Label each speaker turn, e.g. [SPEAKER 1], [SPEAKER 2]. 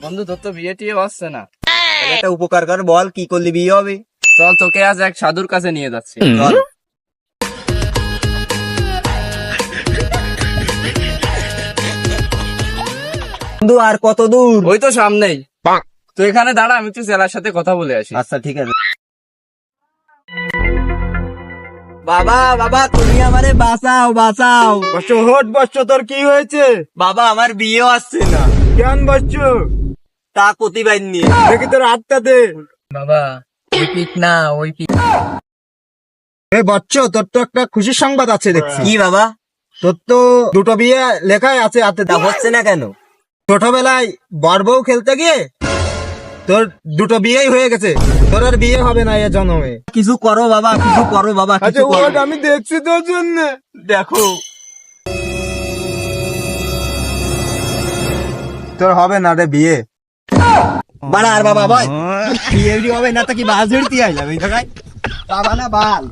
[SPEAKER 1] বন্ধু তোর তো বিয়ে টিয়ে হচ্ছে না,
[SPEAKER 2] একটা উপকার কর, বল কি করলে বিয়ে হবে।
[SPEAKER 1] চল তোকে আজ এক সাধুর কাছে নিয়ে যাচ্ছি।
[SPEAKER 2] চল। বন্ধু আর কত দূর?
[SPEAKER 1] ওই তো সামনেই, তো এখানে দাঁড়া, আমি একটু জেলার সাথে কথা বলে আসি।
[SPEAKER 2] আচ্ছা ঠিক আছে। বাবা বাবা তুমি আমারে বাঁচাও বাঁচাও।
[SPEAKER 3] বচ্চ হট বচ্চ, তোর কি হয়েছে?
[SPEAKER 2] বাবা আমার বিয়েও আসছে না।
[SPEAKER 3] কেন বচ্চ?
[SPEAKER 2] তা প্রতিবাদ নিয়ে।
[SPEAKER 3] দেখি তোর হাতটা দে।
[SPEAKER 1] বাবা ওই পিক না, ওই পিক।
[SPEAKER 3] এ বচ্চ, তোর তো একটা খুশির সংবাদ আছে দেখছি।
[SPEAKER 2] কি বাবা?
[SPEAKER 3] তোর তো দুটো বিয়ে লেখাই আছে হাতে।
[SPEAKER 2] তা হচ্ছে না কেন?
[SPEAKER 3] ছোটবেলায় বর বউ খেলতে গিয়ে তোর দুটো বিয়েই হয়ে গেছে, তোর আর বিয়ে হবে না এ জন্মে।
[SPEAKER 2] কিছু করো বাবা, কিছু করো বাবা, কিছু করো।
[SPEAKER 3] আমি দেখছি তোর জন্য।
[SPEAKER 2] দেখো
[SPEAKER 3] তোর হবে না রে বিয়ে।
[SPEAKER 2] বাড়া আর বাবা ভাই বিয়ে হবে না, তা কি বাস ধরতে আইলাম এই জায়গায়? বাবা না বাল।